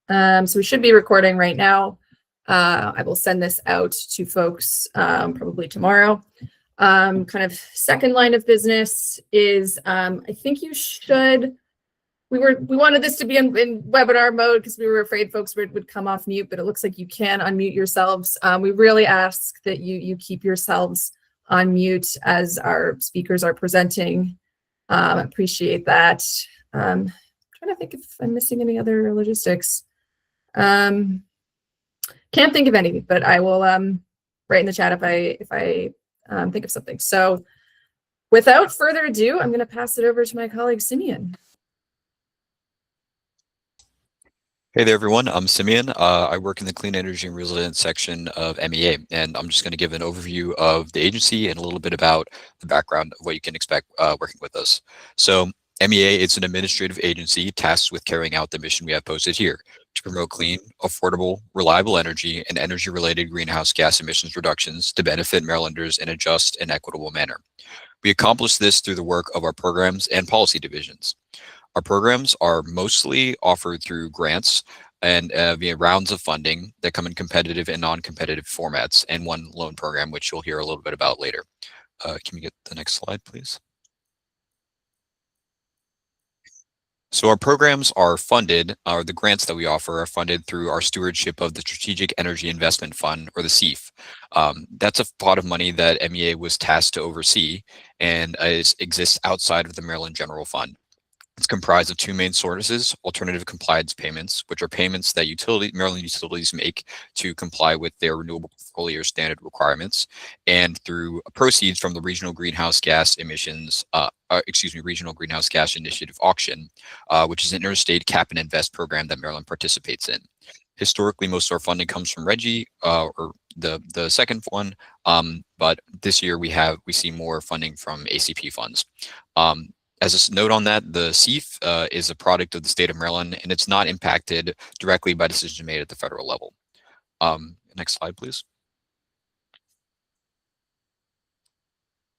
So we should be recording right now. I will send this out to folks probably tomorrow. Kind of second line of business is I think you should. We wanted this to be in webinar mode because we were afraid folks would come off mute, but it looks like you can unmute yourselves. We really ask that you keep yourselves on mute as our speakers are presenting. Appreciate that. Trying to think if I'm missing any other logistics. Can't think of any, but I will write in the chat if I think of something. So without further ado, I'm going to pass it over to my colleague Simeon. Hey there, everyone. I'm Simeon. I work in the Clean Energy and Resilience section of MEA, and I'm just going to give an overview of the agency and a little bit about the background of what you can expect working with us. So MEA is an administrative agency tasked with carrying out the mission we have posted here to promote clean, affordable, reliable energy and energy-related greenhouse gas emissions reductions to benefit Marylanders in a just and equitable manner. We accomplish this through the work of our programs and policy divisions. Our programs are mostly offered through grants and via rounds of funding that come in competitive and non-competitive formats, and one loan program, which you'll hear a little bit about later. Can we get the next slide, please? So our programs are funded, or the grants that we offer are funded through our stewardship of the Strategic Energy Investment Fund, or the SEIF. That's a pot of money that MEA was tasked to oversee and exists outside of the Maryland General Fund. It's comprised of two main sources: alternative compliance payments, which are payments that Maryland utilities make to comply with their renewable portfolio standard requirements, and through proceeds from the Regional Greenhouse Gas Regional Greenhouse Gas Initiative auction, which is an interstate cap and invest program that Maryland participates in. Historically, most of our funding comes from RGGI, or the second one, but this year we see more funding from ACP funds. As a note on that, the SEIF is a product of the state of Maryland, and it's not impacted directly by decisions made at the federal level. Next slide, please.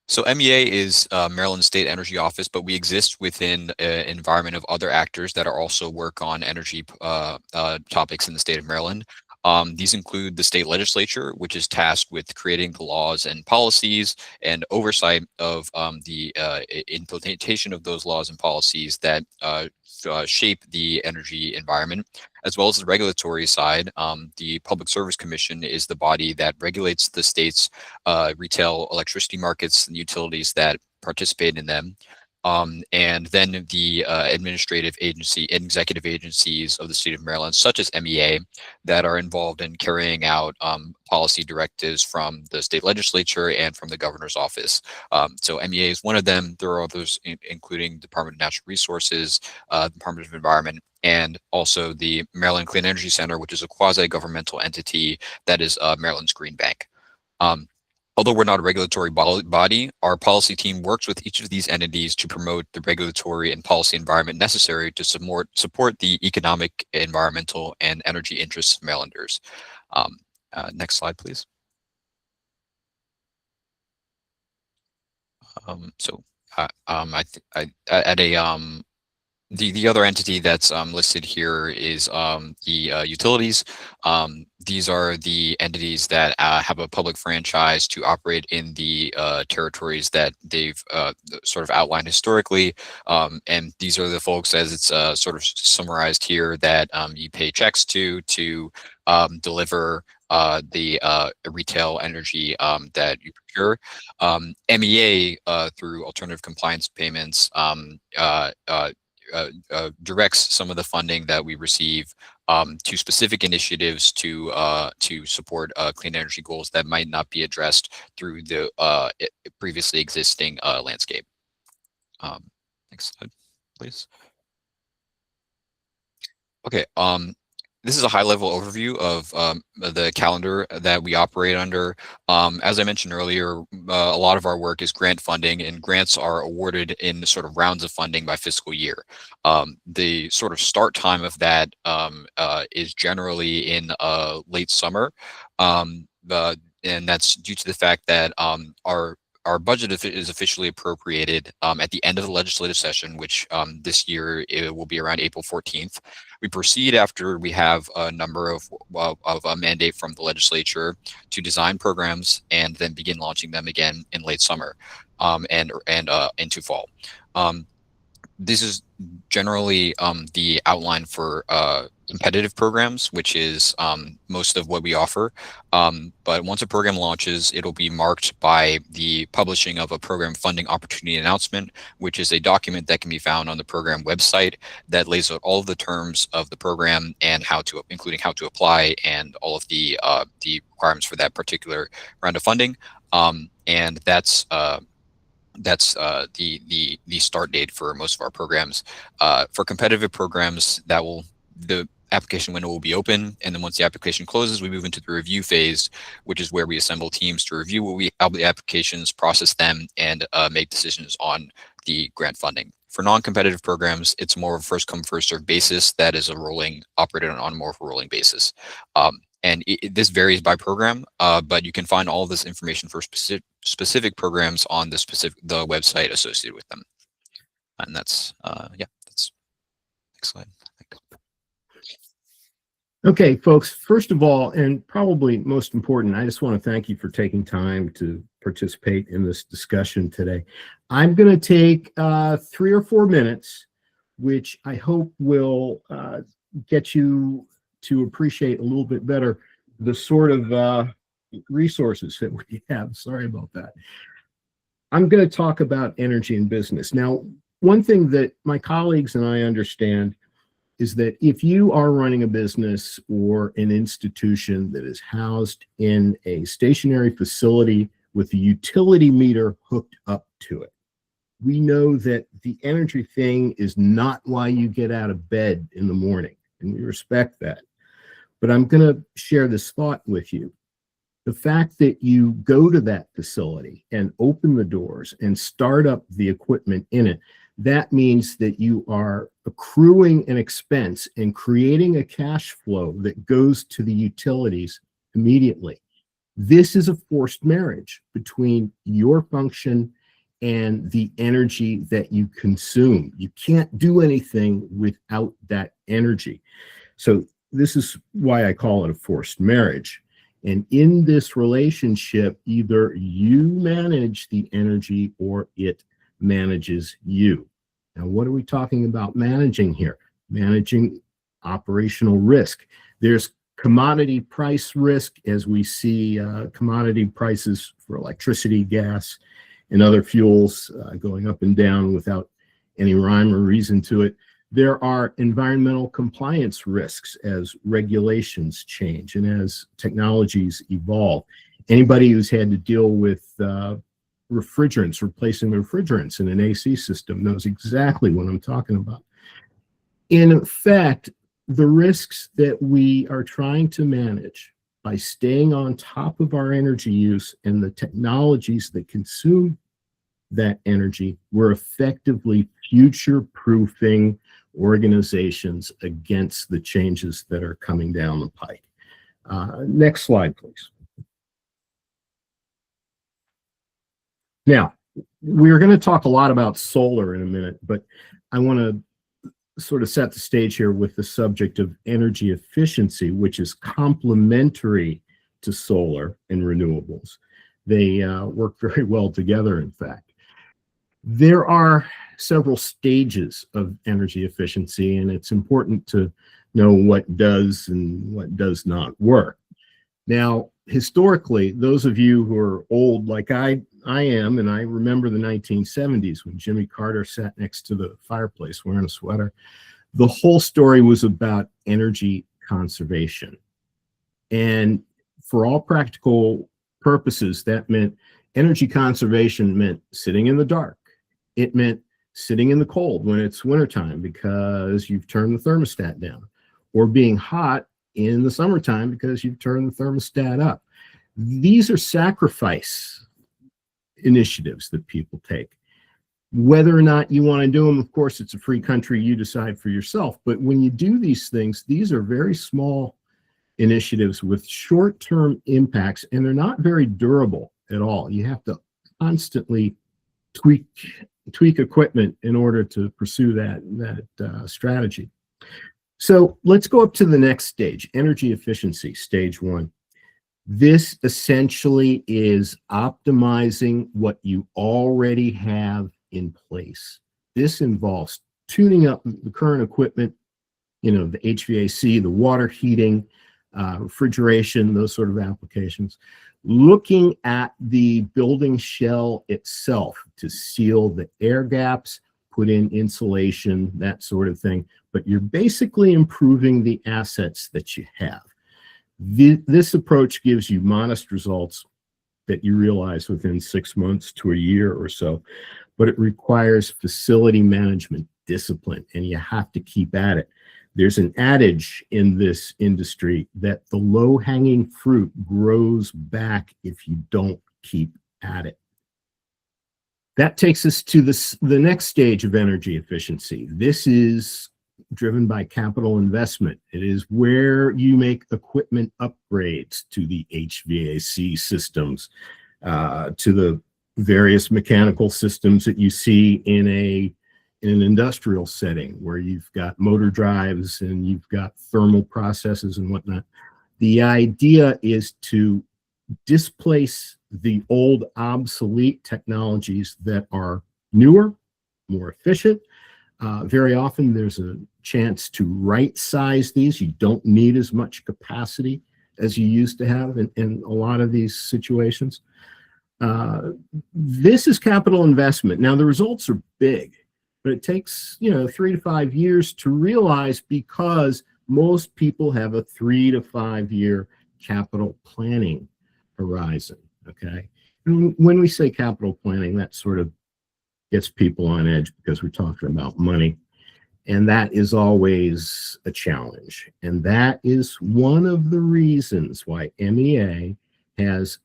So MEA is Maryland State Energy Office, but we exist within an environment of other actors that are also work on energy topics in the state of Maryland. These include the state legislature, which is tasked with creating the laws and policies and oversight of the implementation of those laws and policies that shape the energy environment, as well as the regulatory side. The Public Service Commission is the body that regulates the state's retail electricity markets and utilities that participate in them. And then the administrative agency and executive agencies of the state of Maryland, such as MEA, that are involved in carrying out policy directives from the state legislature and from the governor's office. So MEA is one of them. There are others, including Department of Natural Resources, Department of Environment, and also the Maryland Clean Energy Center, which is a quasi-governmental entity that is Maryland's Green Bank. Although we're not a regulatory body, our policy team works with each of these entities to promote the regulatory and policy environment necessary to support the economic, environmental, and energy interests of Marylanders. Next slide, please. The other entity that's listed here is the utilities. These are the entities that have a public franchise to operate in the territories that they've sort of outlined historically. And these are the folks, as it's sort of summarized here, that you pay checks to deliver the retail energy that you procure. MEA, through alternative compliance payments, directs some of the funding that we receive to specific initiatives to support clean energy goals that might not be addressed through the previously existing landscape. Next slide, please. Okay. This is a high-level overview of the calendar that we operate under. As I mentioned earlier, a lot of our work is grant funding, and grants are awarded in sort of rounds of funding by fiscal year. The sort of start time of that is generally in late summer, and that's due to the fact that our budget is officially appropriated at the end of the legislative session, which this year it will be around April 14th. We proceed after we have a number of a mandate from the legislature to design programs and then begin launching them again in late summer and into fall. This is generally the outline for competitive programs, which is most of what we offer. But once a program launches, it'll be marked by the publishing of a program funding opportunity announcement, which is a document that can be found on the program website that lays out all of the terms of the program and including how to apply and all of the requirements for that particular round of funding. And that's the start date for most of our programs. For competitive programs, the application window will be open, and then once the application closes, we move into the review phase, which is where we assemble teams to review all the applications, process them, and make decisions on the grant funding. For non-competitive programs, it's more of a first come, first served basis that is operated on more of a rolling basis. And this varies by program, but you can find all of this information for specific programs on the website associated with them. And that's next slide. Okay, folks, first of all, and probably most important, I just want to thank you for taking time to participate in this discussion today. I'm going to take 3 or 4 minutes, which I hope will get you to appreciate a little bit better the sort of resources that we have. Sorry about that. I'm going to talk about energy and business. Now, one thing that my colleagues and I understand is that if you are running a business or an institution that is housed in a stationary facility with a utility meter hooked up to it, we know that the energy thing is not why you get out of bed in the morning, and we respect that. But I'm going to share this thought with you. The fact that you go to that facility and open the doors and start up the equipment in it, that means that you are accruing an expense and creating a cash flow that goes to the utilities immediately. This is a forced marriage between your function and the energy that you consume. You can't do anything without that energy. So this is why I call it a forced marriage. And in this relationship, either you manage the energy or it manages you. Now, what are we talking about managing here? Managing operational risk. There's commodity price risk as we see commodity prices for electricity, gas, and other fuels going up and down without any rhyme or reason to it. There are environmental compliance risks as regulations change and as technologies evolve. Anybody who's had to deal with refrigerants, replacing the refrigerants in an AC system knows exactly what I'm talking about. In fact, the risks that we are trying to manage by staying on top of our energy use and the technologies that consume that energy, we're effectively future-proofing organizations against the changes that are coming down the pike. Next slide, please. Now, we're going to talk a lot about solar in a minute, but I want to sort of set the stage here with the subject of energy efficiency, which is complementary to solar and renewables. They work very well together, in fact. There are several stages of energy efficiency, and it's important to know what does and what does not work. Now, historically, those of you who are old like I am, and I remember the 1970s when Jimmy Carter sat next to the fireplace wearing a sweater, the whole story was about energy conservation. And for all practical purposes, that meant energy conservation meant sitting in the dark. It meant sitting in the cold when it's wintertime because you've turned the thermostat down, or being hot in the summertime because you've turned the thermostat up. These are sacrifice initiatives that people take. Whether or not you want to do them, of course, it's a free country, you decide for yourself. But when you do these things, these are very small initiatives with short-term impacts, and they're not very durable at all. You have to constantly tweak equipment in order to pursue that strategy. So let's go up to the next stage, energy efficiency, stage 1. This essentially is optimizing what you already have in place. This involves tuning up the current equipment, the HVAC, the water heating, refrigeration, those sort of applications. Looking at the building shell itself to seal the air gaps, put in insulation, that sort of thing. But you're basically improving the assets that you have. This approach gives you modest results that you realize within 6 months to a year or so, but it requires facility management discipline, and you have to keep at it. There's an adage in this industry that the low-hanging fruit grows back if you don't keep at it. That takes us to the next stage of energy efficiency. This is driven by capital investment. It is where you make equipment upgrades to the HVAC systems, to the various mechanical systems that you see in an industrial setting where you've got motor drives and you've got thermal processes and whatnot. The idea is to displace the old obsolete technologies that are newer, more efficient. Very often there's a chance to right size these. You don't need as much capacity as you used to have in a lot of these situations. This is capital investment. Now the results are big, but it takes 3 to 5 years to realize, because most people have a 3 to 5 year capital planning horizon. Okay. And when we say capital planning, that sort of gets people on edge because we're talking about money. And that is always a challenge. And that is one of the reasons why MEA has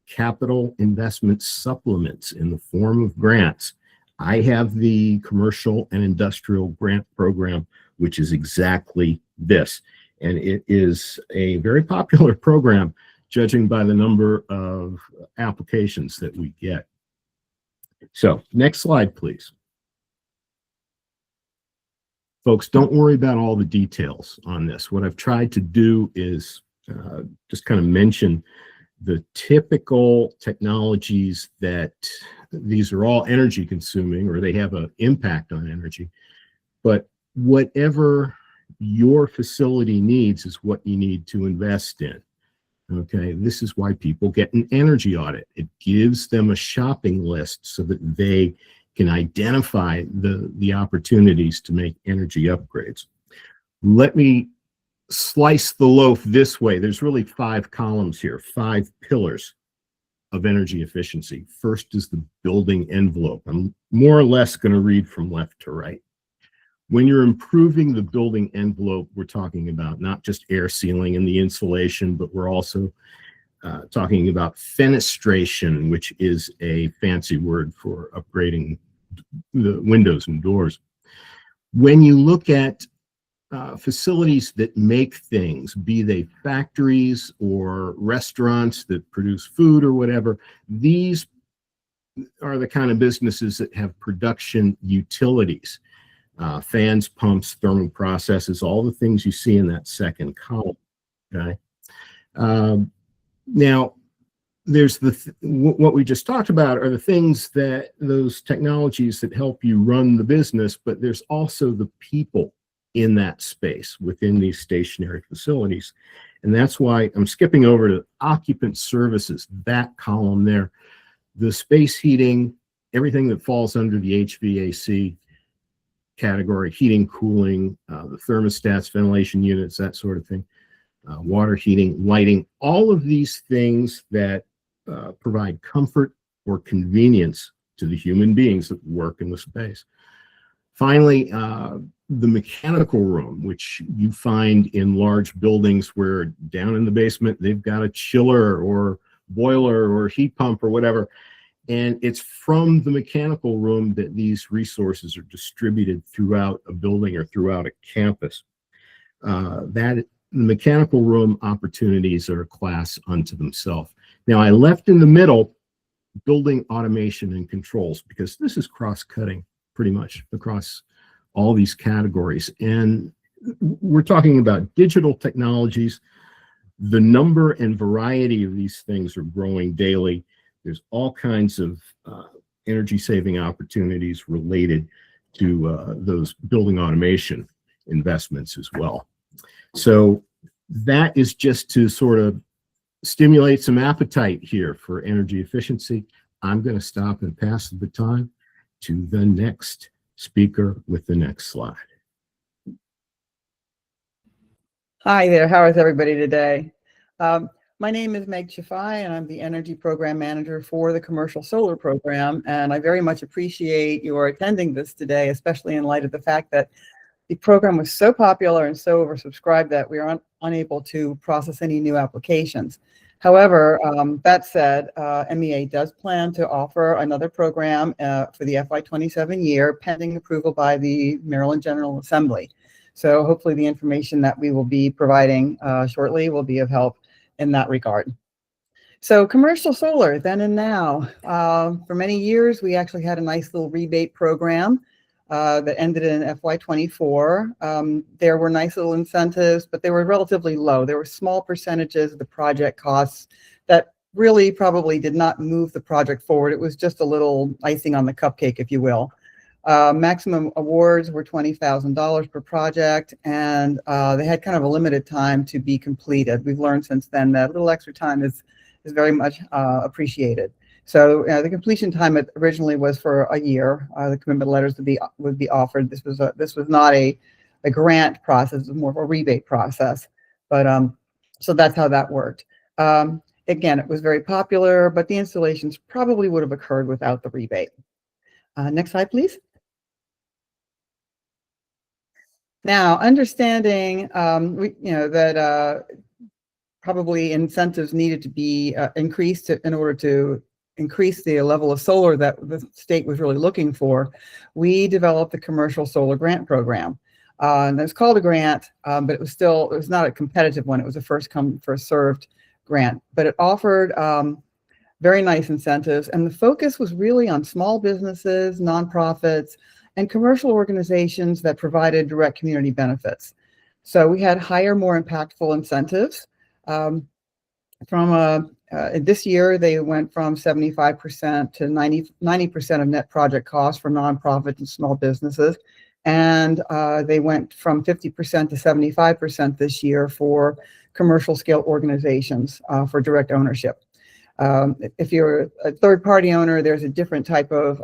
capital investment supplements in the form of grants. I have the commercial and industrial grant program, which is exactly this. And it is a very popular program, judging by the number of applications that we get. So next slide, please. Folks, don't worry about all the details on this. What I've tried to do is just kind of mention the typical technologies that these are all energy consuming, or they have an impact on energy. But whatever your facility needs is what you need to invest in. Okay, this is why people get an energy audit. It gives them a shopping list so that they can identify the opportunities to make energy upgrades. Let me slice the loaf this way. There's really 5 columns here, 5 pillars of energy efficiency. First is the building envelope. I'm more or less going to read from left to right. When you're improving the building envelope, we're talking about not just air sealing and the insulation, but we're also talking about fenestration, which is a fancy word for upgrading the windows and doors. When you look at facilities that make things, be they factories or restaurants that produce food or whatever, these are the kind of businesses that have production utilities. Fans, pumps, thermal processes, all the things you see in that second column. Okay. Now, there's what we just talked about are the things that those technologies that help you run the business, but there's also the people in that space within these stationary facilities. And that's why I'm skipping over to occupant services, that column there. The space heating, everything that falls under the HVAC category, heating, cooling, the thermostats, ventilation units, that sort of thing, water heating, lighting, all of these things that provide comfort or convenience to the human beings that work in the space. Finally, the mechanical room, which you find in large buildings where down in the basement, they've got a chiller or boiler or heat pump or whatever. And it's from the mechanical room that these resources are distributed throughout a building or throughout a campus. The mechanical room opportunities are a class unto themselves. Now, I left in the middle building automation and controls because this is cross-cutting pretty much across all these categories. And we're talking about digital technologies. The number and variety of these things are growing daily. There's all kinds of energy saving opportunities related to those building automation investments as well. So that is just to sort of stimulate some appetite here for energy efficiency. I'm going to stop and pass the baton to the next speaker with the next slide. Hi there, how is everybody today? My name is Meg Chafai, and I'm the Energy Program Manager for the Commercial Solar Program, and I very much appreciate your attending this today, especially in light of the fact that the program was so popular and so oversubscribed that we are unable to process any new applications. However, that said, MEA does plan to offer another program for the FY27 year, pending approval by the Maryland General Assembly. So hopefully the information that we will be providing shortly will be of help in that regard. So commercial solar, then and now. For many years, we actually had a nice little rebate program that ended in FY24. There were nice little incentives, but they were relatively low. There were small percentages of the project costs that really probably did not move the project forward. It was just a little icing on the cupcake, if you will. Maximum awards were $20,000 per project, and they had kind of a limited time to be completed. We've learned since then that a little extra time is very much appreciated. So the completion time originally was for a year. The commitment letters would be offered. This was not a grant process; it was more of a rebate process. But so that's how that worked. Again, it was very popular, but the installations probably would have occurred without the rebate. Next slide, please. Now, understanding that probably incentives needed to be increased in order to increase the level of solar that the state was really looking for, we developed the Commercial Solar Grant Program. And it was called a grant, but it was not a competitive one. It was a first come, first served grant, but it offered very nice incentives. And the focus was really on small businesses, nonprofits, and commercial organizations that provided direct community benefits. So we had higher, more impactful incentives. This year, they went from 75% to 90% of net project costs for nonprofits and small businesses. And they went from 50% to 75% this year for commercial scale organizations for direct ownership. If you're a third-party owner, there's a different type of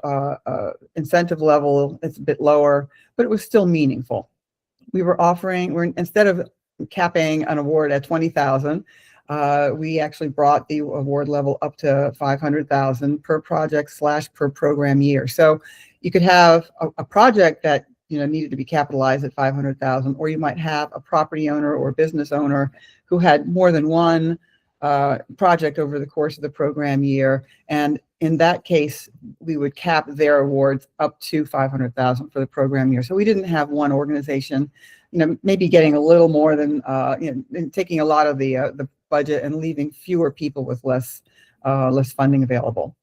incentive level. It's a bit lower, but it was still meaningful. Instead of capping an award at $20,000, we actually brought the award level up to $500,000 per project / per program year. So you could have a project that needed to be capitalized at $500,000, or you might have a property owner or business owner who had more than one project over the course of the program year, and in that case, we would cap their awards up to $500,000 for the program year. So we didn't have one organization, maybe getting a little more than, taking a lot of the budget and leaving fewer people with less funding available.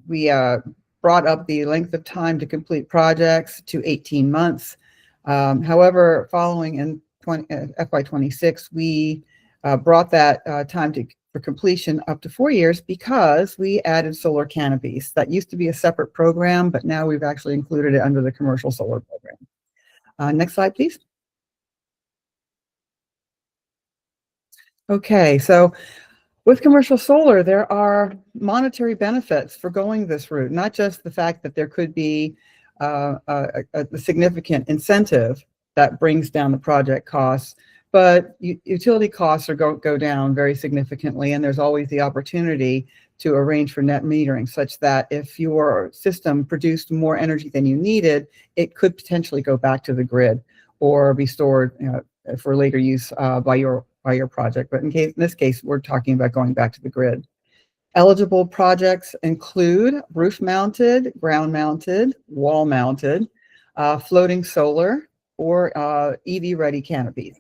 We brought up the length of time to complete projects to 18 months. However, following in FY26, we brought that time for completion up to 4 years because we added solar canopies. That used to be a separate program, but now we've actually included it under the Commercial Solar Program. Next slide, please. Okay, so with commercial solar, there are monetary benefits for going this route, not just the fact that there could be a significant incentive that brings down the project costs, but utility costs go down very significantly, and there's always the opportunity to arrange for net metering, such that if your system produced more energy than you needed, it could potentially go back to the grid or be stored for later use by your project. But in this case, we're talking about going back to the grid. Eligible projects include roof-mounted, ground-mounted, wall-mounted, floating solar, or EV-ready canopies.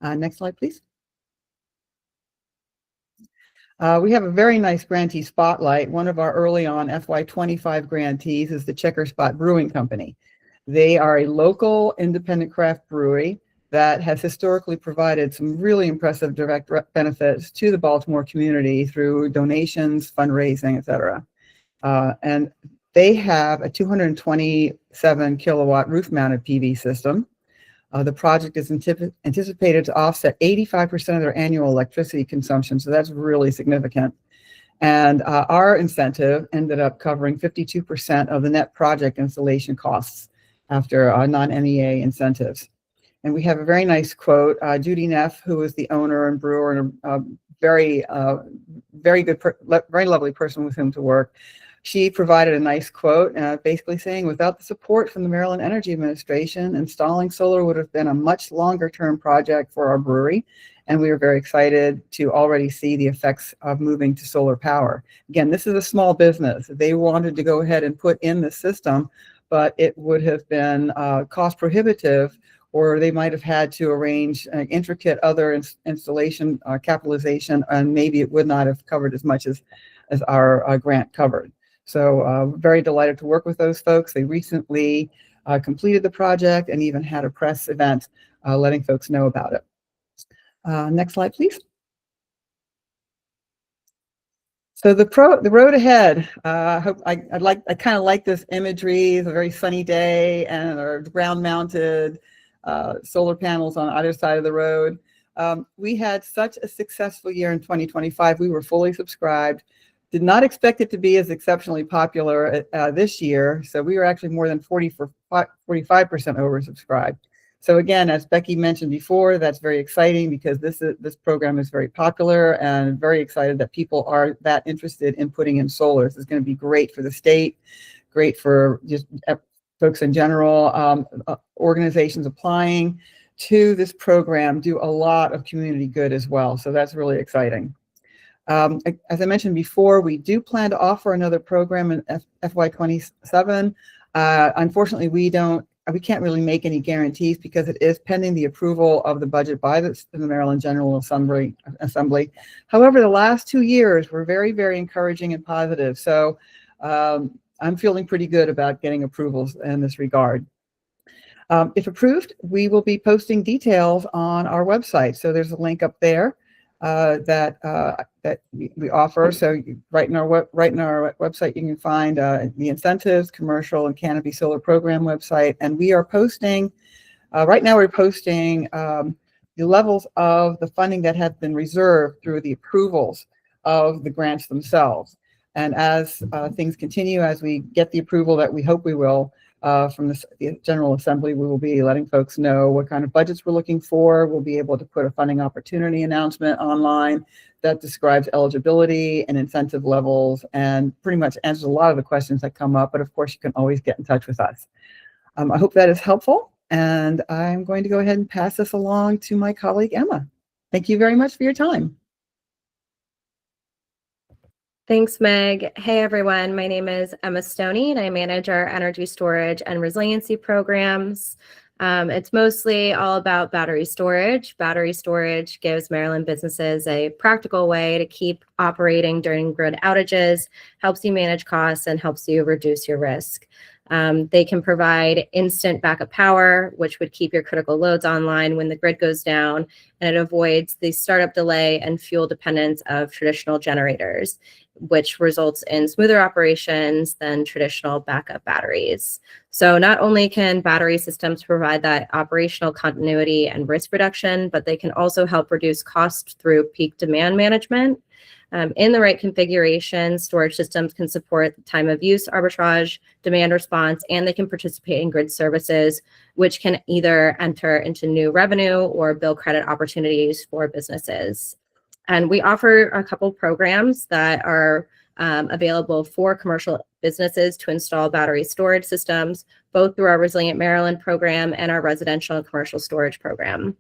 Next slide, please. We have a very nice grantee spotlight. One of our early on FY25 grantees is the Checker Spot Brewing Company. They are a local independent craft brewery that has historically provided some really impressive direct benefits to the Baltimore community through donations, fundraising, et cetera. And they have a 227 kilowatt roof mounted PV system. The project is anticipated to offset 85% of their annual electricity consumption, so that's really significant. And our incentive ended up covering 52% of the net project installation costs after non-MEA incentives. And we have a very nice quote. Judy Neff, who is the owner and brewer and a very good, very lovely person with whom to work, she provided a nice quote, basically saying, without the support from the Maryland Energy Administration, installing solar would have been a much longer term project for our brewery. And we are very excited to already see the effects of moving to solar power. Again, this is a small business. They wanted to go ahead and put in the system, but it would have been cost prohibitive, or they might have had to arrange an intricate other installation capitalization, and maybe it would not have covered as much as our grant covered. So very delighted to work with those folks. They recently completed the project and even had a press event letting folks know about it. Next slide, please. So the road ahead. I kind of like this imagery. It's a very sunny day, and our ground-mounted solar panels on either side of the road. We had such a successful year in 2025. We were fully subscribed. Did not expect it to be as exceptionally popular this year. So we were actually more than 45% oversubscribed. So again, as Becky mentioned before, that's very exciting because this program is very popular, and very excited that people are that interested in putting in solar. This is going to be great for the state, great for just folks in general. Organizations applying to this program do a lot of community good as well. So that's really exciting. As I mentioned before, we do plan to offer another program in FY27. Unfortunately, we can't really make any guarantees because it is pending the approval of the budget by the Maryland General Assembly. However, the last 2 years were very, very encouraging and positive. So I'm feeling pretty good about getting approvals in this regard. If approved, we will be posting details on our website. So there's a link up there that we offer. So right in our website, you can find the incentives, commercial, and canopy solar program website. And we are posting, right now we're posting the levels of the funding that have been reserved through the approvals of the grants themselves. And as things continue, as we get the approval that we hope we will from the General Assembly, we will be letting folks know what kind of budgets we're looking for. We'll be able to put a funding opportunity announcement online that describes eligibility and incentive levels and pretty much answers a lot of the questions that come up. But of course, you can always get in touch with us. I hope that is helpful. And I'm going to go ahead and pass this along to my colleague, Emma. Thank you very much for your time. Thanks, Meg. Hey, everyone. My name is Emma Stoney, and I manage our energy storage and resiliency programs. It's mostly all about battery storage. Battery storage gives Maryland businesses a practical way to keep operating during grid outages, helps you manage costs, and helps you reduce your risk. They can provide instant backup power, which would keep your critical loads online when the grid goes down, and it avoids the startup delay and fuel dependence of traditional generators, which results in smoother operations than traditional backup batteries. So not only can battery systems provide that operational continuity and risk reduction, but they can also help reduce costs through peak demand management. In the right configuration, storage systems can support time of use arbitrage, demand response, and they can participate in grid services, which can either enter into new revenue or bill credit opportunities for businesses. And we offer a couple programs that are available for commercial businesses to install battery storage systems, both through our Resilient Maryland program and our residential and commercial storage program.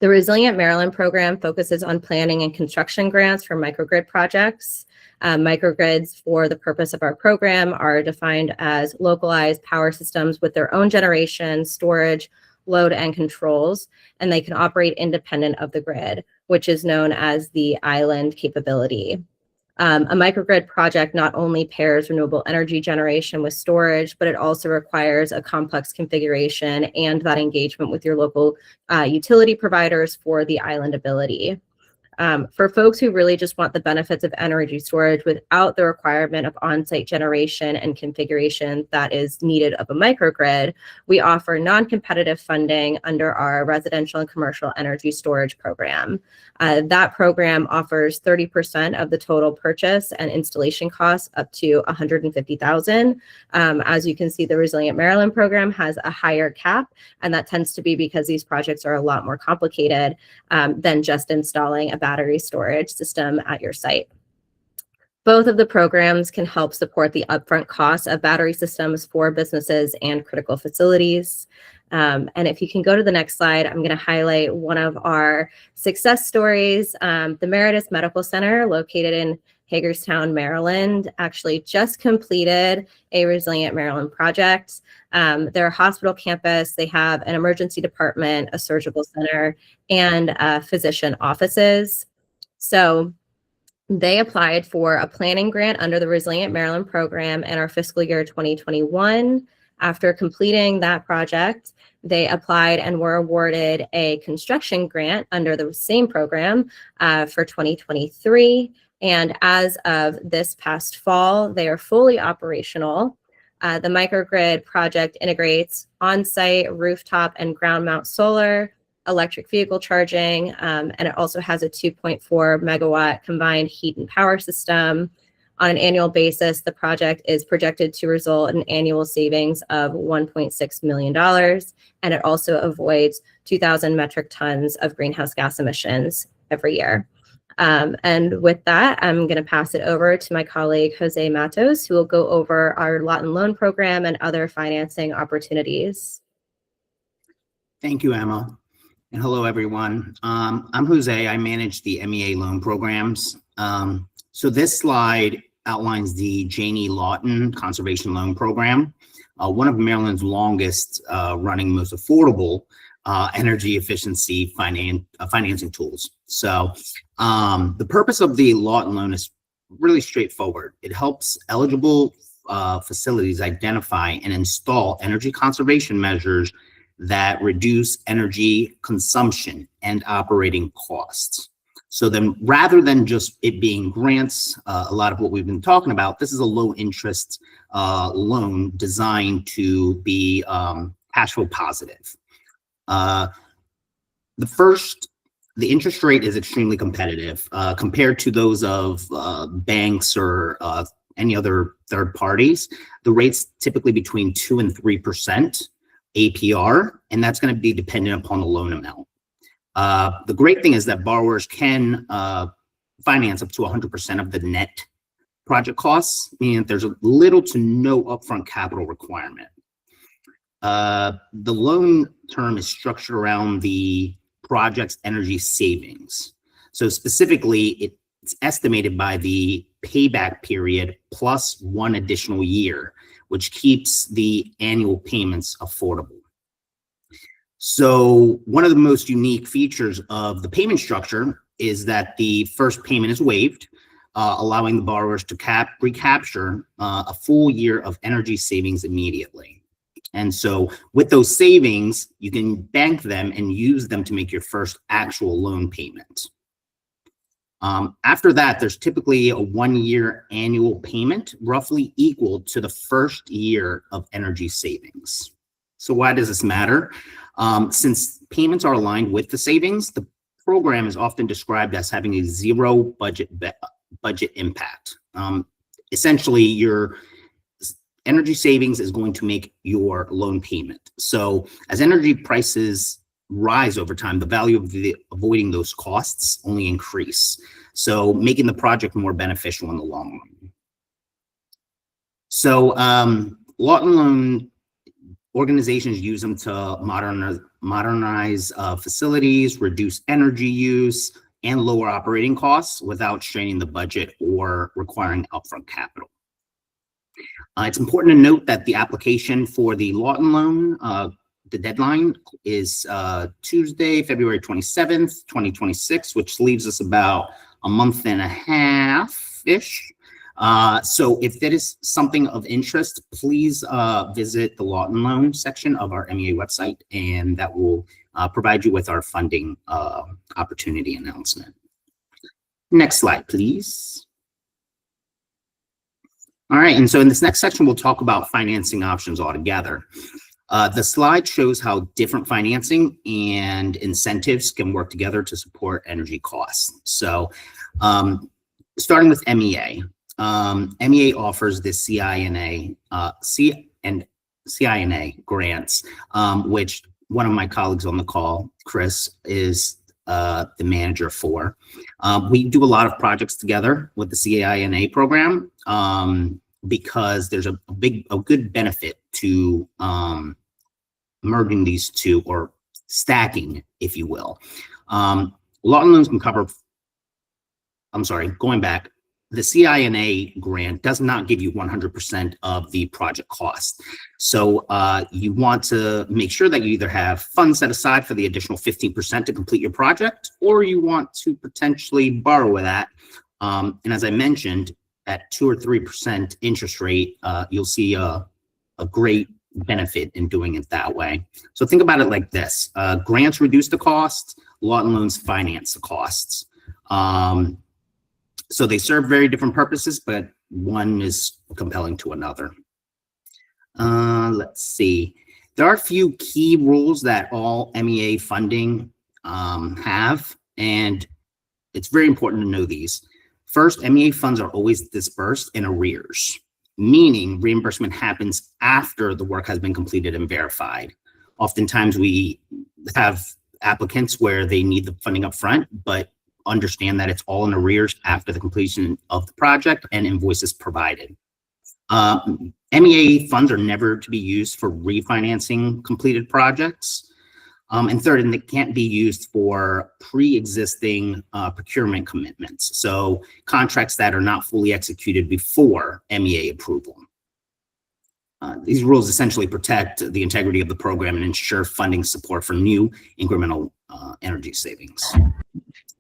The Resilient Maryland program focuses on planning and construction grants for microgrid projects. Microgrids, for the purpose of our program, are defined as localized power systems with their own generation, storage, load, and controls, and they can operate independent of the grid, which is known as the island capability. A microgrid project not only pairs renewable energy generation with storage, but it also requires a complex configuration and that engagement with your local utility providers for the islandability. For folks who really just want the benefits of energy storage without the requirement of on-site generation and configuration that is needed of a microgrid, we offer non-competitive funding under our residential and commercial energy storage program. That program offers 30% of the total purchase and installation costs up to $150,000. As you can see, the Resilient Maryland program has a higher cap, and that tends to be because these projects are a lot more complicated than just installing a battery storage system at your site. Both of the programs can help support the upfront costs of battery systems for businesses and critical facilities. And if you can go to the next slide, I'm going to highlight one of our success stories. The Meritus Medical Center, located in Hagerstown, Maryland, actually just completed a Resilient Maryland project. Their hospital campus, they have an emergency department, a surgical center, and physician offices. So they applied for a planning grant under the Resilient Maryland program in our fiscal year 2021. After completing that project, they applied and were awarded a construction grant under the same program for 2023. And as of this past fall, they are fully operational. The microgrid project integrates on-site, rooftop, and ground mount solar, electric vehicle charging, and it also has a 2.4 megawatt combined heat and power system. On an annual basis, the project is projected to result in annual savings of $1.6 million, and it also avoids 2,000 metric tons of greenhouse gas emissions every year. And with that, I'm going to pass it over to my colleague, Jose Matos, who will go over our lot and loan program and other financing opportunities. Thank you, Emma. And hello, everyone. I'm Jose. I manage the MEA loan programs. So this slide outlines the Janie Lawton Conservation Loan Program, one of Maryland's longest running, most affordable energy efficiency financing tools. So the purpose of the Lawton loan is really straightforward. It helps eligible facilities identify and install energy conservation measures that reduce energy consumption and operating costs. So then rather than just it being grants, a lot of what we've been talking about, this is a low interest loan designed to be cash flow positive. The interest rate is extremely competitive compared to those of banks or any other third parties. The rate's typically between 2 and 3% APR, and that's going to be dependent upon the loan amount. The great thing is that borrowers can finance up to 100% of the net project costs, meaning that there's a little to no upfront capital requirement. The loan term is structured around the project's energy savings. So specifically, it's estimated by the payback period plus 1 additional year, which keeps the annual payments affordable. So one of the most unique features of the payment structure is that the first payment is waived, allowing the borrowers to recapture a full year of energy savings immediately. And so with those savings, you can bank them and use them to make your first actual loan payment. After that, there's typically a 1-year annual payment, roughly equal to the first year of energy savings. So why does this matter? Since payments are aligned with the savings, the program is often described as having a zero budget impact. Essentially, your energy savings is going to make your loan payment. So as energy prices rise over time, the value of avoiding those costs only increase. So making the project more beneficial in the long run. So Lawton loan organizations use them to modernize facilities, reduce energy use, and lower operating costs without straining the budget or requiring upfront capital. It's important to note that the application for the Lawton loan, the deadline is Tuesday, February 27th, 2026, which leaves us about a month and a half ish. So if that is something of interest, please visit the Lawton Loan section of our MEA website, and that will provide you with our funding opportunity announcement. Next slide, please. All right, and so in this next section, we'll talk about financing options altogether. The slide shows how different financing and incentives can work together to support energy costs. So starting with MEA. MEA offers the CINA grants, which one of my colleagues on the call, Chris, is the manager for. We do a lot of projects together with the CINA program because there's a good benefit to merging these two, or stacking, if you will. Lawton Loans can cover, going back, the CINA grant does not give you 100% of the project cost. So you want to make sure that you either have funds set aside for the additional 15% to complete your project, or you want to potentially borrow that. And as I mentioned, at 2 or 3% interest rate, you'll see a great benefit in doing it that way. So think about it like this. Grants reduce the cost, Lawton Loans finance the costs. So they serve very different purposes, but one is compelling to another. Let's see. There are a few key rules that all MEA funding have, and it's very important to know these. First, MEA funds are always dispersed in arrears, meaning reimbursement happens after the work has been completed and verified. Oftentimes we have applicants where they need the funding up front, but understand that it's all in arrears after the completion of the project and invoices provided. MEA funds are never to be used for refinancing completed projects. And third, and they can't be used for pre-existing procurement commitments. So contracts that are not fully executed before MEA approval. These rules essentially protect the integrity of the program and ensure funding support for new incremental energy savings.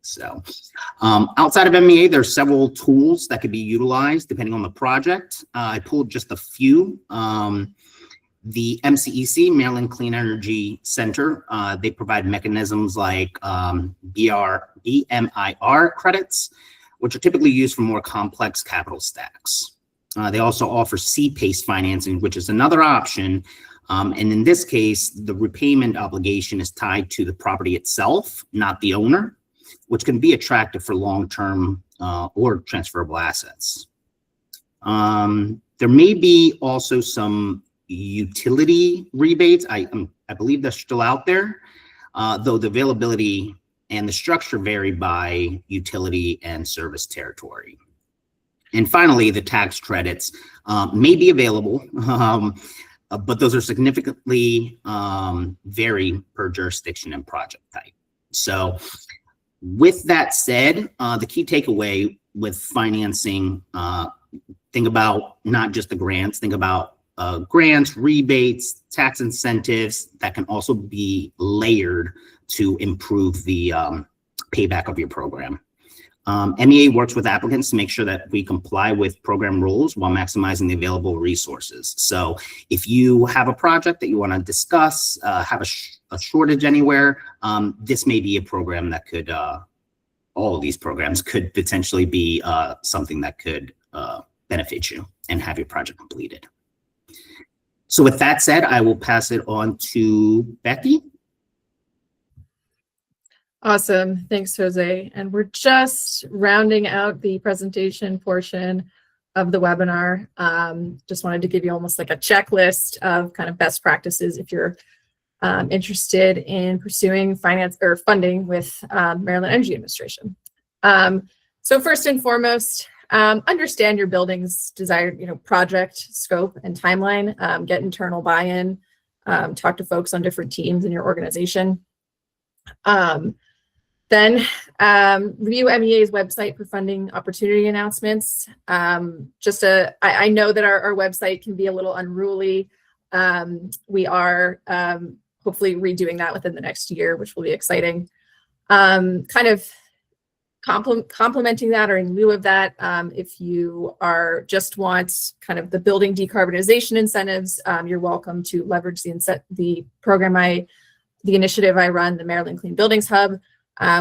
So outside of MEA, there's several tools that could be utilized depending on the project. I pulled just a few. The MCEC, Maryland Clean Energy Center, they provide mechanisms like BMIR credits, which are typically used for more complex capital stacks. They also offer C-PACE financing, which is another option. And in this case, the repayment obligation is tied to the property itself, not the owner, which can be attractive for long-term or transferable assets. There may be also some utility rebates. I believe they're still out there, though the availability and the structure vary by utility and service territory. And finally, the tax credits may be available, but those are significantly vary per jurisdiction and project type. So with that said, the key takeaway with financing, think about not just the grants, think about grants, rebates, tax incentives that can also be layered to improve the payback of your program. MEA works with applicants to make sure that we comply with program rules while maximizing the available resources. So if you have a project that you want to discuss, have a shortage anywhere, this may be a program that could, all of these programs could potentially be something that could benefit you and have your project completed. So with that said, I will pass it on to Becky. Awesome. Thanks, Jose. And we're just rounding out the presentation portion of the webinar. Just wanted to give you almost like a checklist of kind of best practices if you're interested in pursuing finance or funding with Maryland Energy Administration. So first and foremost, understand your building's desired, project scope and timeline. Get internal buy-in. Talk to folks on different teams in your organization. Then review MEA's website for funding opportunity announcements. I know that our website can be a little unruly. We are hopefully redoing that within the next year, which will be exciting. Kind of complementing that, or in lieu of that, if you are just want kind of the building decarbonization incentives, you're welcome to leverage the program the initiative I run, the Maryland Clean Buildings Hub.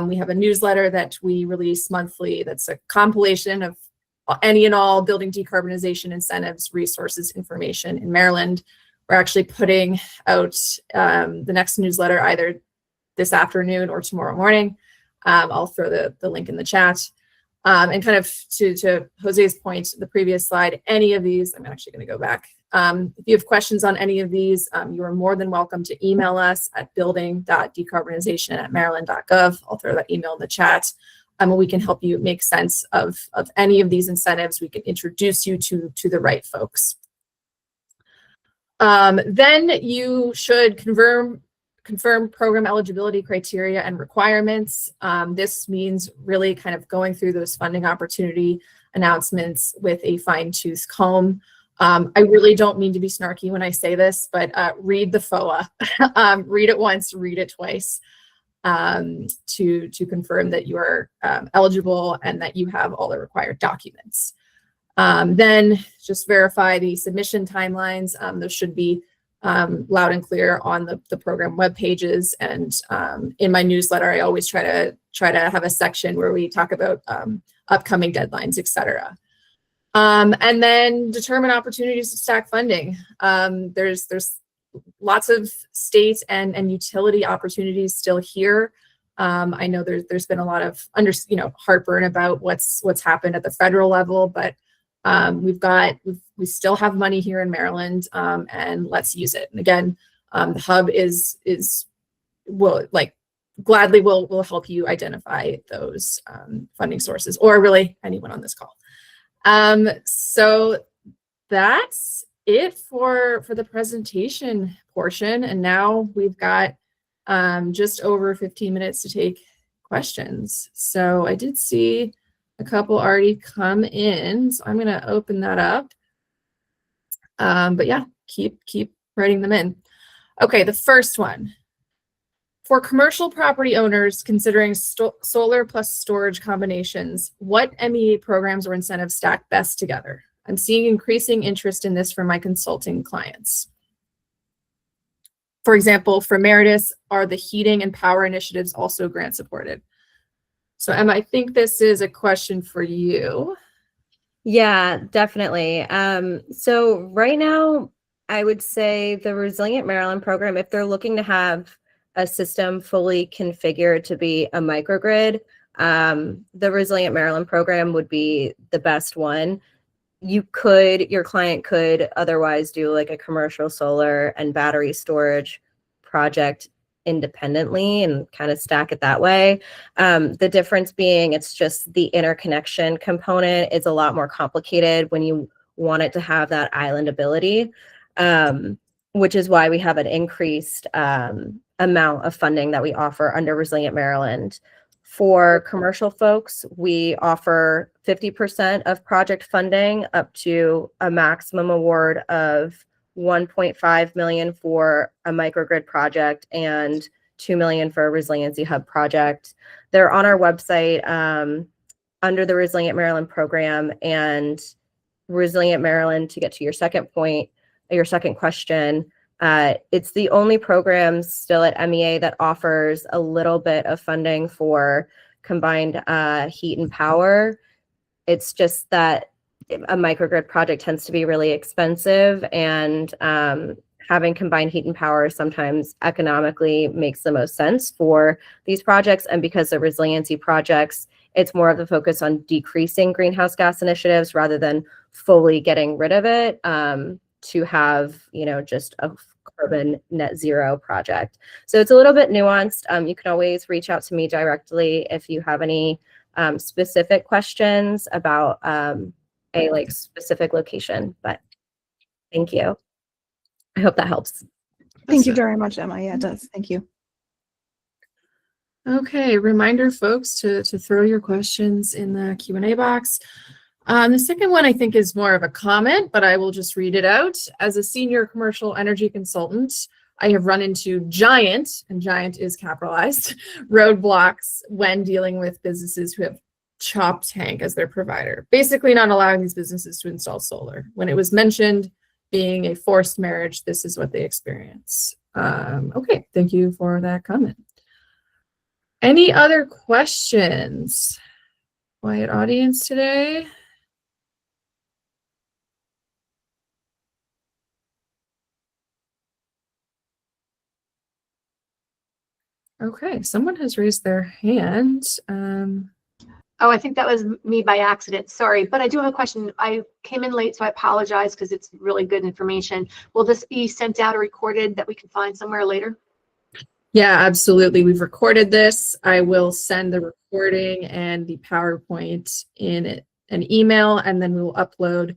We have a newsletter that we release monthly that's a compilation of any and all building decarbonization incentives, resources, information in Maryland. We're actually putting out the next newsletter either this afternoon or tomorrow morning. I'll throw the link in the chat. And kind of to Jose's point, the previous slide, any of these, I'm actually going to go back. If you have questions on any of these, you are more than welcome to email us at building.decarbonization@maryland.gov. I'll throw that email in the chat. We can help you make sense of any of these incentives. We can introduce you to the right folks. Then you should confirm program eligibility criteria and requirements. This means really kind of going through those funding opportunity announcements with a fine-tooth comb. I really don't mean to be snarky when I say this, but read the FOA. Read it once, read it twice, to confirm that you are eligible and that you have all the required documents. Then just verify the submission timelines. Those should be loud and clear on the program web pages. And in my newsletter, I always try to have a section where we talk about upcoming deadlines, et cetera. And then determine opportunities to stack funding. There's lots of state and utility opportunities still here. I know there's been a lot of heartburn about what's happened at the federal level, but we still have money here in Maryland, and let's use it. And again, the hub will gladly will help you identify those funding sources, or really anyone on this call. So that's it for the presentation portion. And now we've got just over 15 minutes to take questions. So I did see a couple already come in, so I'm going to open that up. But yeah, keep writing them in. Okay, the first one. For commercial property owners considering solar plus storage combinations, what MEA programs or incentives stack best together? I'm seeing increasing interest in this from my consulting clients. For example, for Meritus, are the heating and power initiatives also grant supported? So Emma, I think this is a question for you. Yeah, definitely. So right now, I would say the Resilient Maryland program, if they're looking to have a system fully configured to be a microgrid, the Resilient Maryland program would be the best one. Your client could otherwise do like a commercial solar and battery storage project independently and kind of stack it that way. The difference being it's just the interconnection component is a lot more complicated when you want it to have that island ability, which is why we have an increased amount of funding that we offer under Resilient Maryland. For commercial folks, we offer 50% of project funding up to a maximum award of $1.5 million for a microgrid project and $2 million for a resiliency hub project. They're on our website under the Resilient Maryland program. And Resilient Maryland, to get to your second point, your second question, it's the only program still at MEA that offers a little bit of funding for combined heat and power. It's just that a microgrid project tends to be really expensive, and having combined heat and power sometimes economically makes the most sense for these projects. And because the resiliency projects, it's more of the focus on decreasing greenhouse gas initiatives rather than fully getting rid of it, to have, just a carbon net zero project. So it's a little bit nuanced. You can always reach out to me directly if you have any specific questions about a specific location, but thank you. I hope that helps. Thank you very much, Emma. Yeah, it does. Thank you. Okay, reminder, folks, to throw your questions in the Q&A box. The second one I think is more of a comment, but I will just read it out. As a senior commercial energy consultant, I have run into giant, and giant is capitalized, roadblocks when dealing with businesses who have Choptank as their provider, basically not allowing these businesses to install solar. When it was mentioned being a forced marriage, this is what they experience. Okay, thank you for that comment. Any other questions? Quiet audience today. Okay, someone has raised their hand. Oh, I think that was me by accident. Sorry, but I do have a question. I came in late, so I apologize because it's really good information. Will this be sent out or recorded that we can find somewhere later? Yeah, absolutely. We've recorded this. I will send the recording and the PowerPoint in an email, and then we will upload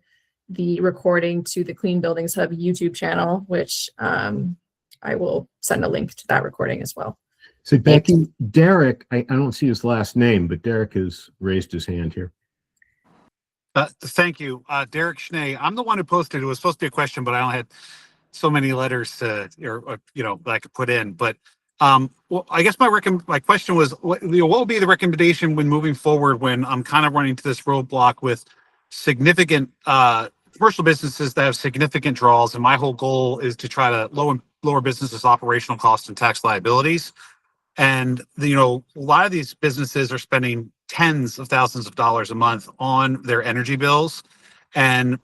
the recording to the Clean Buildings Hub YouTube channel, which I will send a link to that recording as well. So Becky, Derek, I don't see his last name, but Derek has raised his hand here. Thank you. Derek Schnee. I'm the one who posted. It was supposed to be a question, but I only had so many letters to, or that I could put in. But well, I guess my question was, what will be the recommendation when moving forward when I'm kind of running to this roadblock with significant commercial businesses that have significant draws, and my whole goal is to try to lower businesses' operational costs and tax liabilities. And a lot of these businesses are spending tens of thousands of dollars a month on their energy bills. And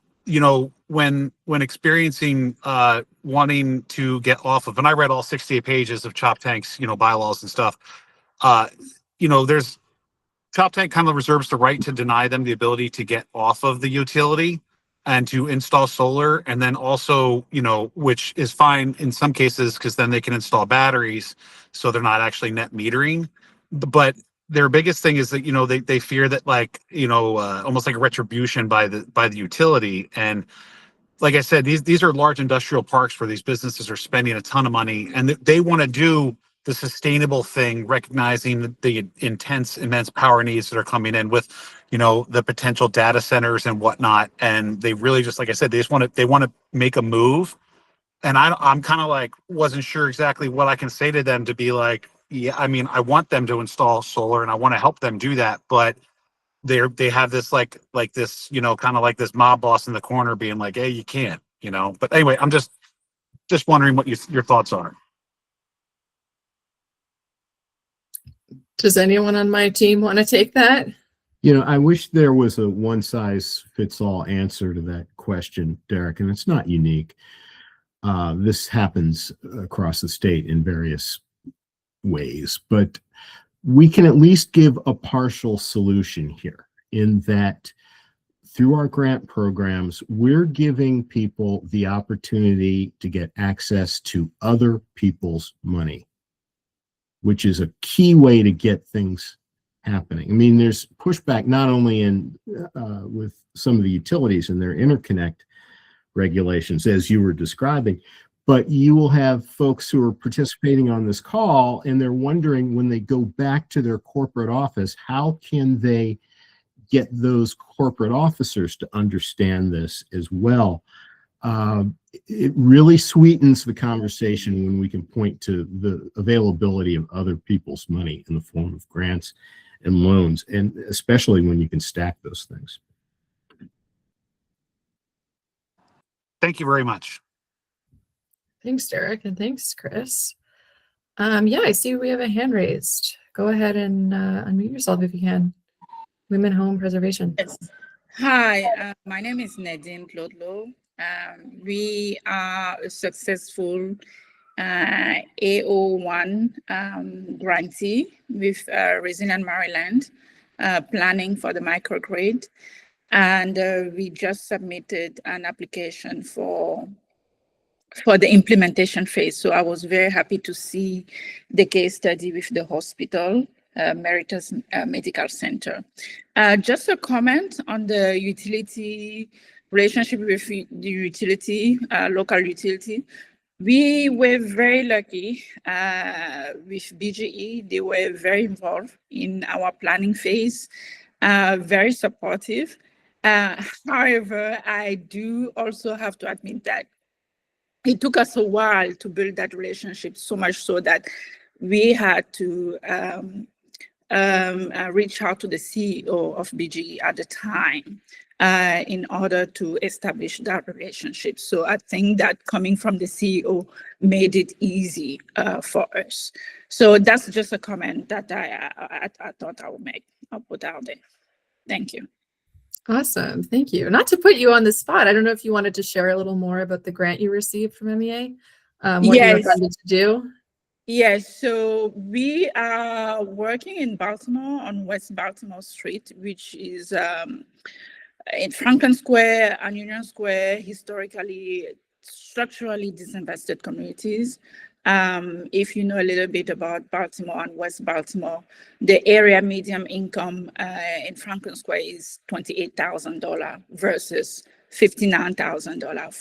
when experiencing wanting to get off of, and I read all 68 pages of Choptank's bylaws and stuff, there's Choptank kind of reserves the right to deny them the ability to get off of the utility and to install solar, and then also, which is fine in some cases because then they can install batteries, so they're not actually net metering. But their biggest thing is that they fear that almost like a retribution by the utility. And like I said, these are large industrial parks where these businesses are spending a ton of money, and they want to do the sustainable thing, recognizing the immense power needs that are coming in with, the potential data centers and whatnot. And they really just, like I said, they want to make a move. And I'm kind of wasn't sure exactly what I can say to them to be like, yeah, I mean, I want them to install solar and I want to help them do that. But they have this like this, kind of like this mob boss in the corner being like, hey, you can't, but anyway, I'm just wondering what your thoughts are. Does anyone on my team want to take that? I wish there was a one-size-fits-all answer to that question, Derek, and it's not unique. This happens across the state in various ways, but we can at least give a partial solution here in that through our grant programs, we're giving people the opportunity to get access to other people's money, which is a key way to get things happening. I mean, there's pushback not only with some of the utilities and their interconnect regulations, as you were describing, but you will have folks who are participating on this call and they're wondering when they go back to their corporate office, how can they get those corporate officers to understand this as well? It really sweetens the conversation when we can point to the availability of other people's money in the form of grants and loans, and especially when you can stack those things. Thank you very much. Thanks, Derek, and thanks, Chris. Yeah, I see we have a hand raised. Go ahead and unmute yourself if you can. Women Home Preservation. Yes. Hi, my name is Nadine Plotlo. We are a successful AO1 grantee with Resilient Maryland, planning for the microgrid. And we just submitted an application for the implementation phase. So I was very happy to see the case study with the hospital, Meritus Medical Center. Just a comment on the utility relationship with the utility, local utility. We were very lucky with BGE. They were very involved in our planning phase, very supportive. However, I do also have to admit that it took us a while to build that relationship, so much so that we had to reached out to the CEO of BGE at the time in order to establish that relationship. So I think that coming from the CEO made it easy for us. So that's just a comment that I thought I would make. I'll put out there. Thank you. Awesome. Thank you. Not to put you on the spot, I don't know if you wanted to share a little more about the grant you received from MEA, what you were funded to do. Yes, so we are working in Baltimore on West Baltimore Street, which is in Franklin Square and Union Square, historically, structurally disinvested communities. If you know a little bit about Baltimore and West Baltimore, the area median income in Franklin Square is $28,000 versus $59,000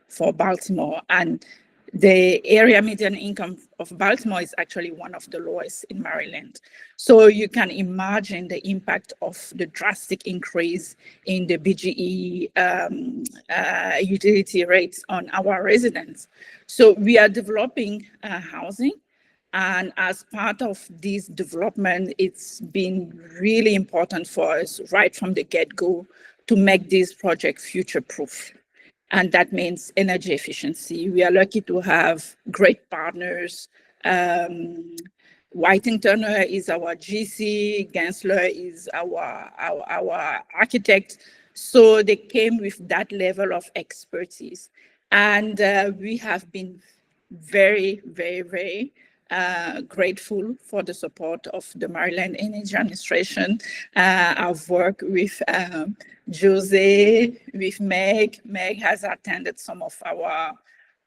for Baltimore. And the area median income of Baltimore is actually one of the lowest in Maryland. So you can imagine the impact of the drastic increase in the BGE utility rates on our residents. So we are developing housing. And as part of this development, it's been really important for us right from the get-go to make this project future-proof. And that means energy efficiency. We are lucky to have great partners. Whiting Turner is our GC, Gensler is our architect. So they came with that level of expertise. And we have been very, very, very grateful for the support of the Maryland Energy Administration. I've worked with Jose, with Meg. Meg has attended some of our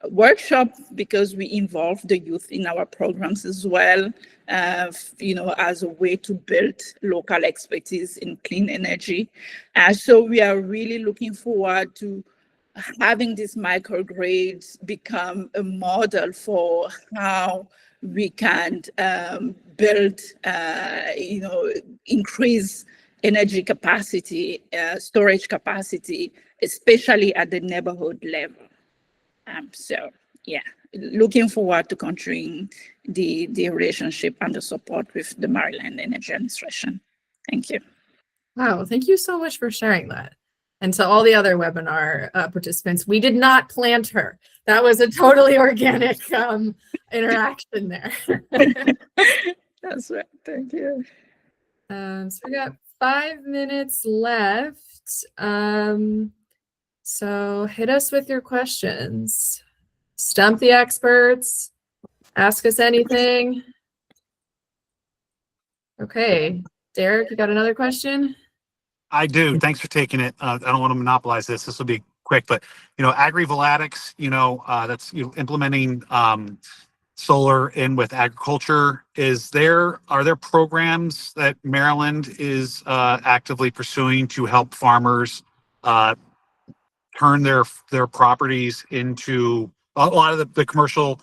workshops because we involve the youth in our programs as well, as a way to build local expertise in clean energy. So we are really looking forward to having these microgrids become a model for how we can build, increase energy capacity, storage capacity, especially at the neighborhood level. So, yeah, looking forward to continuing the relationship and the support with the Maryland Energy Administration. Thank you. Wow, thank you so much for sharing that. And to all the other webinar participants, we did not plant her. That was a totally organic interaction there. That's right. Thank you. So we got 5 minutes left. So hit us with your questions. Stump the experts. Ask us anything. Okay, Derek, you got another question? I do. Thanks for taking it. I don't want to monopolize this. This will be quick, but AgriVolatics, that's implementing solar in with agriculture. Are there programs that Maryland is actively pursuing to help farmers turn their properties into a lot of the commercial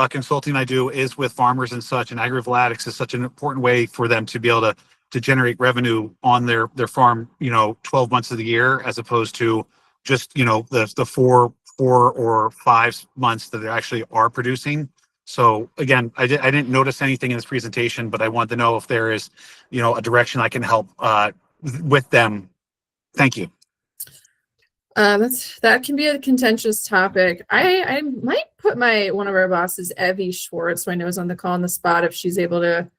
consulting I do is with farmers and such, and AgriVolatics is such an important way for them to be able to generate revenue on their farm, 12 months of the year, as opposed to just, the 4 or 5 months that they actually are producing. So again, I didn't notice anything in this presentation, but I wanted to know if there is, a direction I can help with them. Thank you. That can be a contentious topic. I might put one of our bosses, Evie Schwartz, who I know is on the call on the spot, if she's able to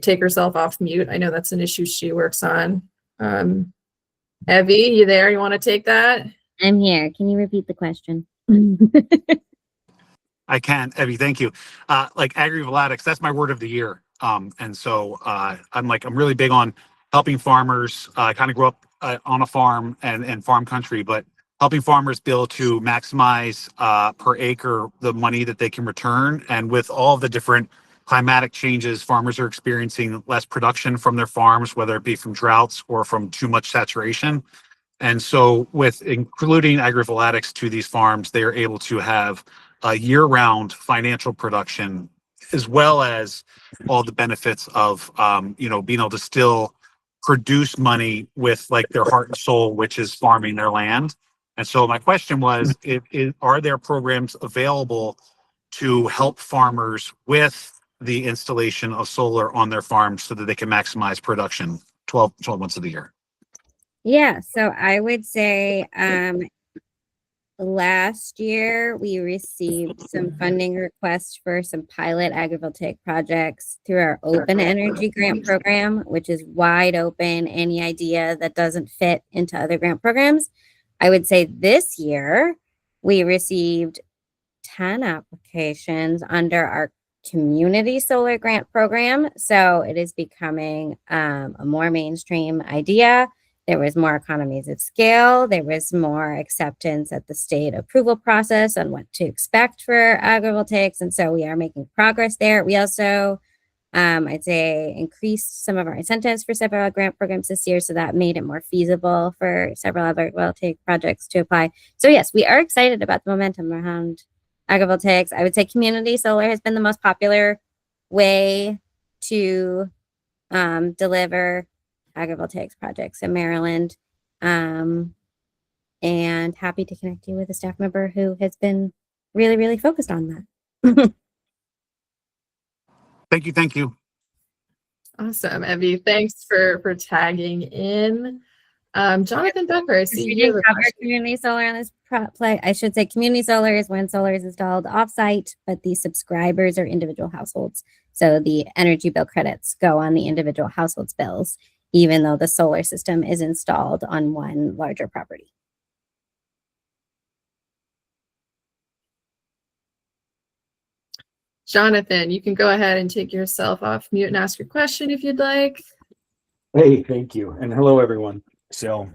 take herself off mute. I know that's an issue she works on. Evie, you there? You want to take that? I'm here. Can you repeat the question? I can, Evie, thank you. Like AgriVolatics, that's my word of the year. And so I'm really big on helping farmers. I kind of grew up on a farm and farm country, but helping farmers be able to maximize per acre the money that they can return. And with all the different climatic changes, farmers are experiencing less production from their farms, whether it be from droughts or from too much saturation. And so with including AgriVolatics to these farms, they are able to have a year-round financial production, as well as all the benefits of, being able to still produce money with their heart and soul, which is farming their land. And so my question was, are there programs available to help farmers with the installation of solar on their farms so that they can maximize production 12 months of the year? Yeah, so I would say last year we received some funding requests for some pilot agrivoltaic projects through our Open Energy Grant Program, which is wide open. Any idea that doesn't fit into other grant programs. I would say this year we received 10 applications under our community solar grant program. So it is becoming a more mainstream idea. There was more economies of scale. There was more acceptance at the state approval process on what to expect for agrivoltaics. And so we are making progress there. We also, I'd say, increased some of our incentives for several grant programs this year. So that made it more feasible for several agrivoltaic projects to apply. So yes, we are excited about the momentum around agrivoltaics. I would say community solar has been the most popular way to deliver agrivoltaics projects in Maryland. And happy to connect you with a staff member who has been really, really focused on that. Thank you. Awesome, Evie. Thanks for tagging in. Jonathan Becker, I see you have a question. Community solar on this play. I should say community solar is when solar is installed offsite, but the subscribers are individual households. So the energy bill credits go on the individual households' bills, even though the solar system is installed on one larger property. Jonathan, you can go ahead and take yourself off mute and ask your question if you'd like. Hey, thank you. And hello, everyone. So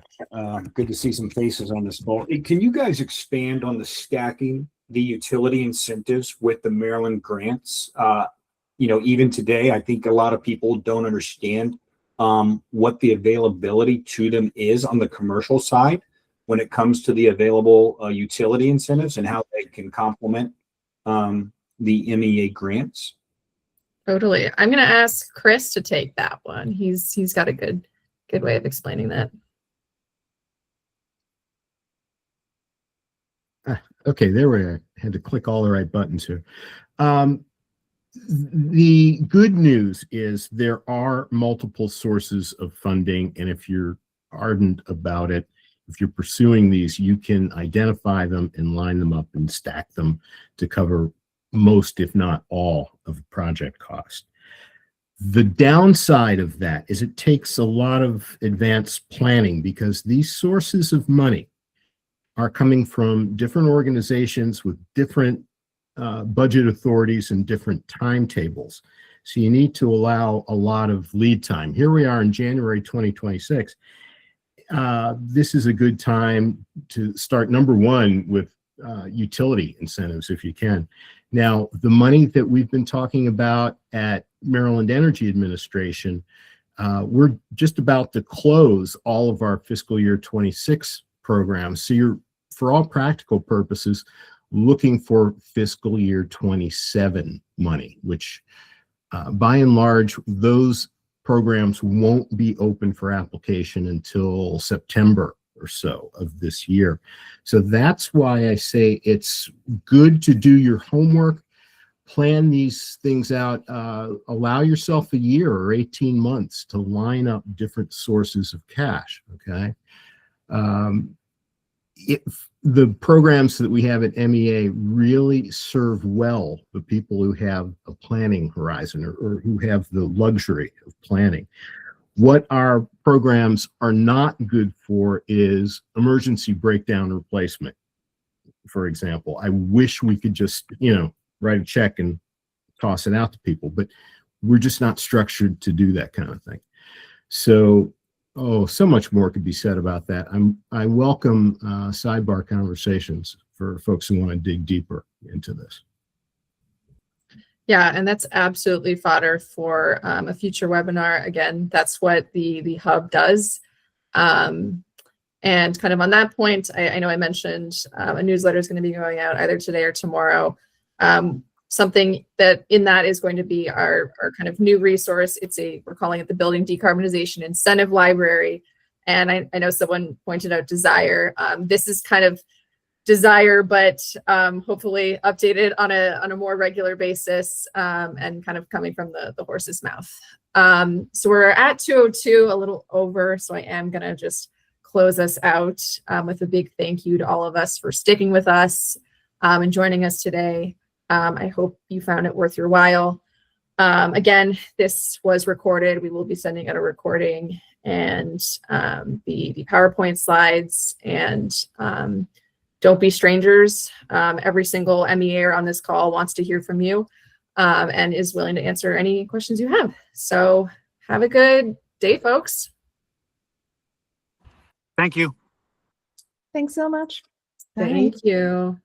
good to see some faces on this call. Can you guys expand on the stacking the utility incentives with the Maryland grants? Even today, I think a lot of people don't understand what the availability to them is on the commercial side when it comes to the available utility incentives and how they can complement the MEA grants. Totally. I'm going to ask Chris to take that one. He's got a good way of explaining that. Okay, there we are. I had to click all the right buttons here. The good news is there are multiple sources of funding, and if you're ardent about it, if you're pursuing these, you can identify them and line them up and stack them to cover most, if not all, of the project cost. The downside of that is it takes a lot of advanced planning because these sources of money are coming from different organizations with different budget authorities and different timetables. So you need to allow a lot of lead time. Here we are in January 2026. This is a good time to start, number one, with utility incentives if you can. Now, the money that we've been talking about at Maryland Energy Administration, we're just about to close all of our fiscal year 26 programs. So you're, for all practical purposes, looking for fiscal year 27 money, which by and large, those programs won't be open for application until September or so of this year. So that's why I say it's good to do your homework, plan these things out, allow yourself a year or 18 months to line up different sources of cash, okay? The programs that we have at MEA really serve well the people who have a planning horizon or who have the luxury of planning. What our programs are not good for is emergency breakdown replacement, for example. I wish we could just, write a check and toss it out to people, but we're just not structured to do that kind of thing. So so much more could be said about that. I welcome sidebar conversations for folks who want to dig deeper into this. Yeah, and that's absolutely fodder for a future webinar. Again, that's what the hub does. And kind of on that point, I know I mentioned a newsletter is going to be going out either today or tomorrow. Something that in that is going to be our kind of new resource. We're calling it the Building Decarbonization Incentive Library. And I know someone pointed out Desire. This is kind of desire, but hopefully updated on a more regular basis, and kind of coming from the horse's mouth. So we're at 2:02, a little over, so I am gonna just close us out with a big thank you to all of us for sticking with us and joining us today. I hope you found it worth your while. Again, this was recorded. We will be sending out a recording and the PowerPoint slides, and don't be strangers. Every single MEAer on this call wants to hear from you and is willing to answer any questions you have. So have a good day, folks. Thank you. Thanks so much. Thank you.